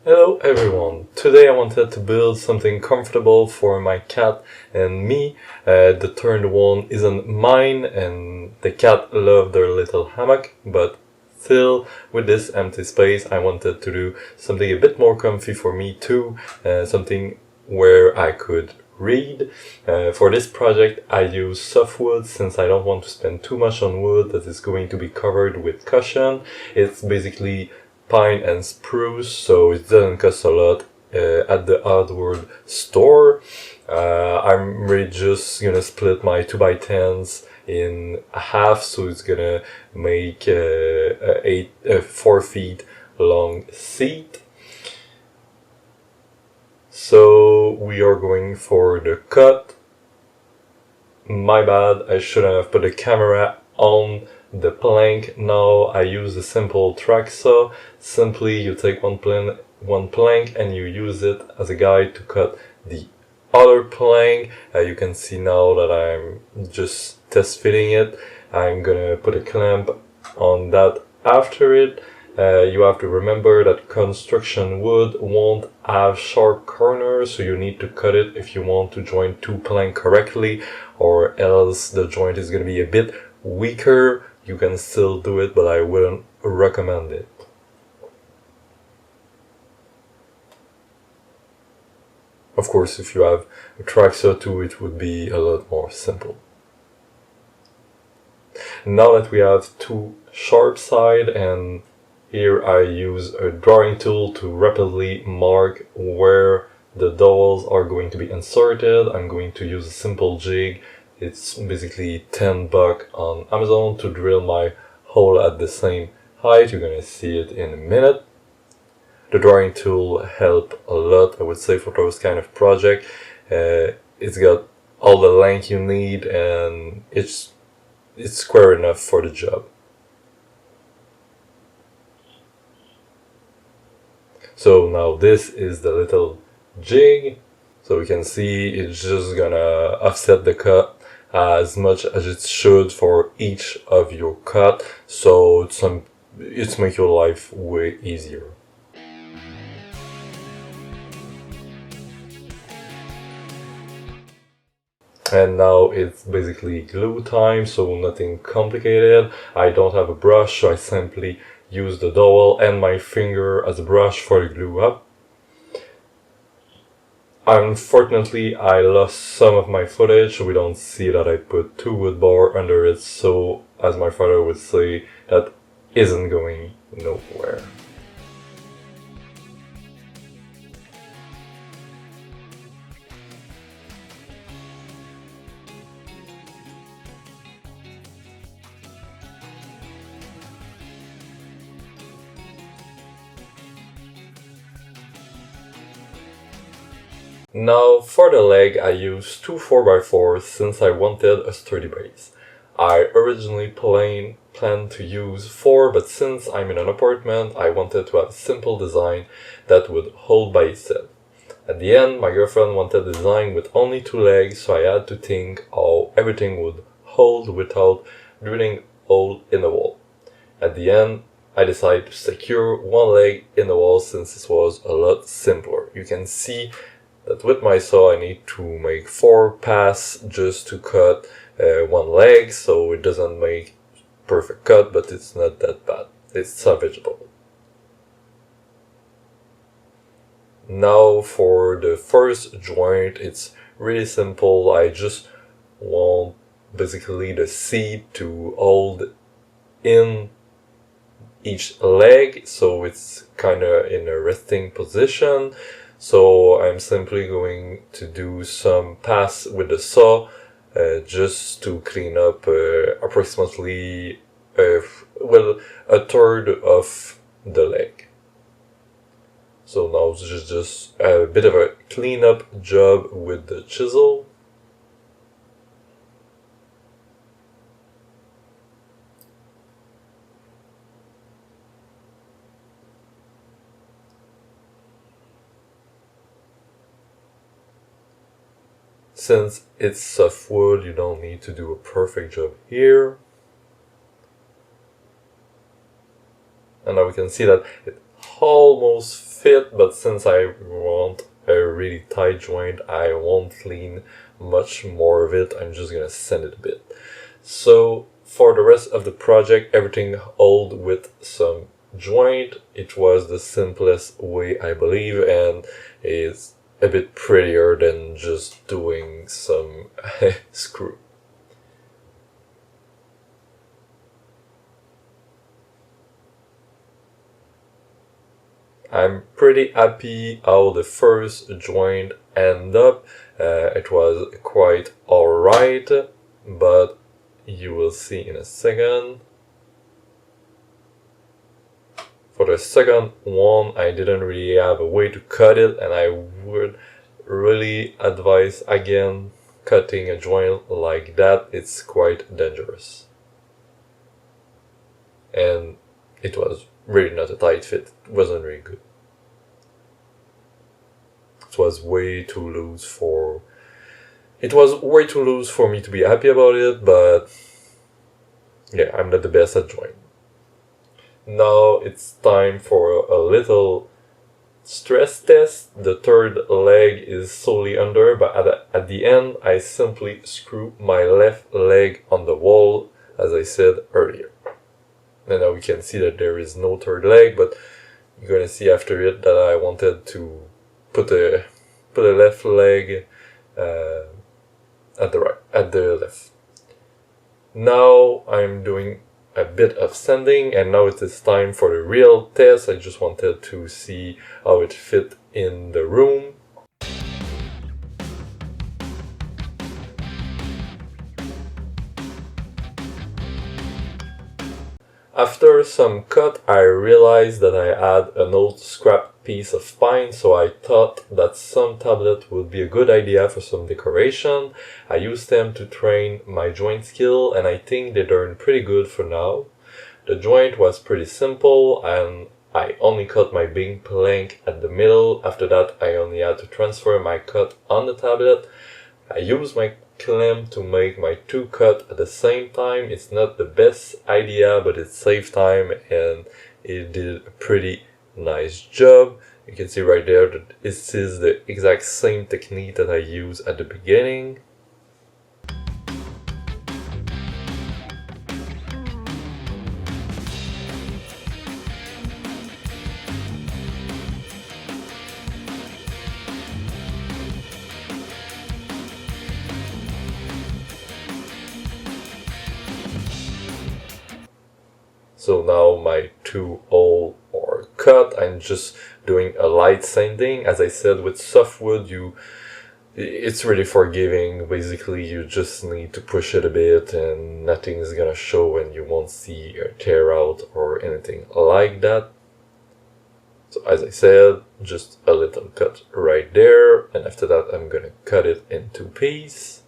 Hello everyone! Today I wanted to build something comfortable for my cat and me. The third one isn't mine and the cat loved their little hammock, but still with this empty space I wanted to do something a bit more comfy for me too, something where I could read. For this project I use softwood since I don't want to spend too much on wood that is going to be covered with cushion. It's basically pine and spruce, so it doesn't cost a lot at the hardwood store. I'm really just gonna split my 2x10s in half, so it's gonna make a 4 feet long seat. So we are going for the cut. My bad, I shouldn't have put the camera on the plank. Now I use a simple track saw. Simply you take one plank and you use it as a guide to cut the other plank. You can see now that I'm just test fitting it. I'm gonna put a clamp on that after it. You have to remember that construction wood won't have sharp corners, so you need to cut it if you want to join two planks correctly, or else the joint is going to be a bit weaker. You can still do it, but I wouldn't recommend it. Of course, if you have a track saw too, it would be a lot more simple. Now that we have two sharp sides, and here I use a drawing tool to rapidly mark where the dowels are going to be inserted. I'm going to use a simple jig. It's basically $10 on Amazon to drill my hole at the same height. You're gonna see it in a minute. The drawing tool helps a lot, I would say, for those kind of project. It's got all the length you need and it's square enough for the job. So now this is the little jig. So we can see it's just gonna offset the cut as much as it should for each of your cut. So it's make your life way easier. And now it's basically glue time, so nothing complicated. I don't have a brush, so I simply use the dowel and my finger as a brush for the glue up. Unfortunately, I lost some of my footage, so we don't see that I put two wood bar under it, so as my father would say, that isn't going nowhere. Now for the leg I used two 4x4s since I wanted a sturdy base. I originally planned to use 4, but since I'm in an apartment I wanted to have a simple design that would hold by itself. At the end my girlfriend wanted a design with only 2 legs, so I had to think how everything would hold without drilling a hole in the wall. At the end I decided to secure one leg in the wall since this was a lot simpler. You can see that with my saw I need to make 4 passes just to cut one leg, so it doesn't make perfect cut, but it's not that bad. It's salvageable. Now for the first joint, it's really simple. I just want basically the seat to hold in each leg, so it's kind of in a resting position. So I'm simply going to do some pass with the saw just to clean up approximately a third of the leg. So now it's just a bit of a cleanup job with the chisel. Since it's softwood, you don't need to do a perfect job here. And now we can see that it almost fit, but since I want a really tight joint, I won't clean much more of it. I'm just gonna sand it a bit. So for the rest of the project, everything held with some joint. It was the simplest way, I believe, and it's a bit prettier than just doing some screw. I'm pretty happy how the first joint ended up. It was quite alright, but you will see in a second. For the second one, I didn't really have a way to cut it, and I would really advise again cutting a joint like that. It's quite dangerous. And it was really not a tight fit. It wasn't really good. It was way too loose for me to be happy about it, but yeah, I'm not the best at joint. Now it's time for a little stress test. The third leg is solely under, but at the end I simply screw my left leg on the wall, as I said earlier. And now we can see that there is no third leg, but you're gonna see after it that I wanted to put a left leg at the left. Now I'm doing a bit of sanding, and now it is time for the real test. I just wanted to see how it fit in the room. After some cut, I realized that I had an old scrap piece of pine, so I thought that some tablet would be a good idea for some decoration. I used them to train my joint skill, and I think they turned pretty good for now. The joint was pretty simple, and I only cut my big plank at the middle. After that, I only had to transfer my cut on the tablet. I used my clamp to make my two cut at the same time. It's not the best idea, but it saved time and it did a pretty nice job. You can see right there that this is the exact same technique that I used at the beginning. So now my two holes are cut. I'm just doing a light sanding. As I said, with softwood, it's really forgiving. Basically, you just need to push it a bit and nothing is gonna show and you won't see a tear out or anything like that. So as I said, just a little cut right there, and after that I'm gonna cut it in two pieces.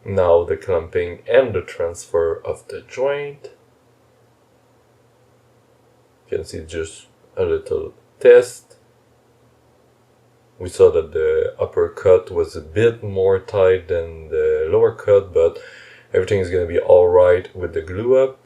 Now the clamping and the transfer of the joint. You can see just a little test. We saw that the upper cut was a bit more tight than the lower cut, but everything is going to be alright with the glue up.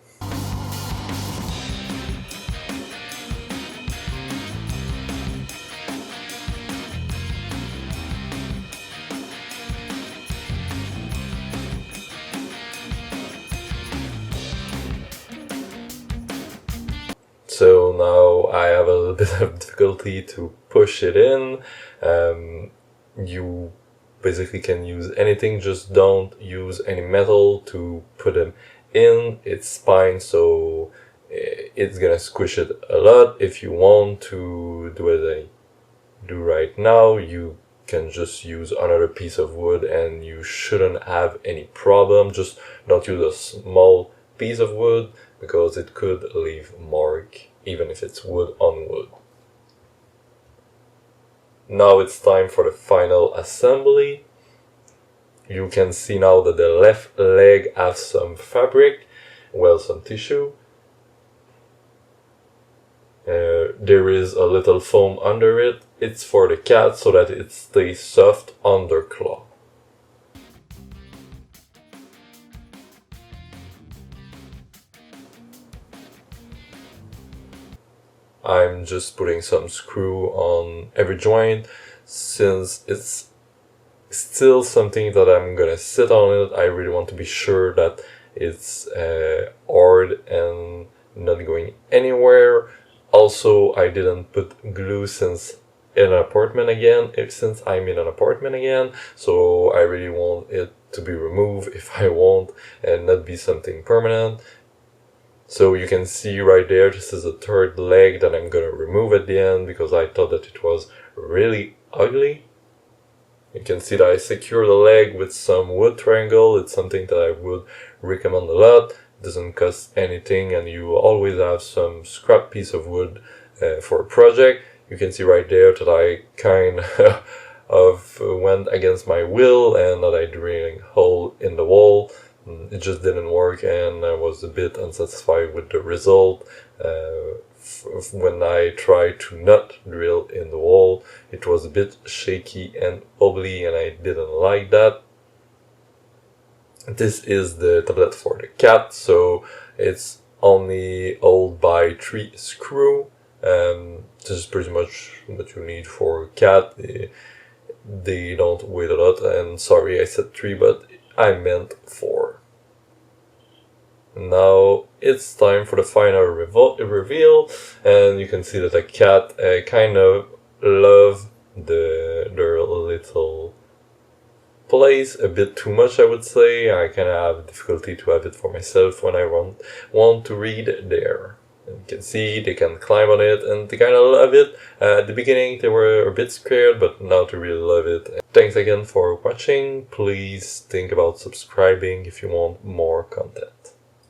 So now I have a little bit of difficulty to push it in. You basically can use anything, just don't use any metal to put them in. It's fine, so it's gonna squish it a lot. If you want to do as I do right now, you can just use another piece of wood and you shouldn't have any problem. Just don't use a small piece of wood because it could leave mark even if it's wood on wood. Now it's time for the final assembly. You can see now that the left leg has some fabric, well, some tissue. There is a little foam under it. It's for the cat so that it stays soft on their claw. I'm just putting some screw on every joint since it's still something that I'm gonna sit on it. I really want to be sure that it's hard and not going anywhere. Also, I didn't put glue since I'm in an apartment again, so I really want it to be removed if I want and not be something permanent. So you can see right there, this is the third leg that I'm gonna remove at the end because I thought that it was really ugly. You can see that I secure the leg with some wood triangle. It's something that I would recommend a lot. It doesn't cost anything and you always have some scrap piece of wood for a project. You can see right there that I kind of went against my will and that I drilled a hole in the wall. It just didn't work and I was a bit unsatisfied with the result. When I tried to not drill in the wall, it was a bit shaky and wobbly and I didn't like that. This is the tablet for the cat, so it's only held by 3 screws. This is pretty much what you need for a cat. They don't weigh a lot, and sorry I said 3, but I meant 4. Now it's time for the final reveal, and you can see that the cat kind of love their little place a bit too much, I would say. I kind of have difficulty to have it for myself when I want to read there. And you can see they can climb on it and they kind of love it. At the beginning they were a bit scared, but now they really love it. Thanks again for watching. Please think about subscribing if you want more content.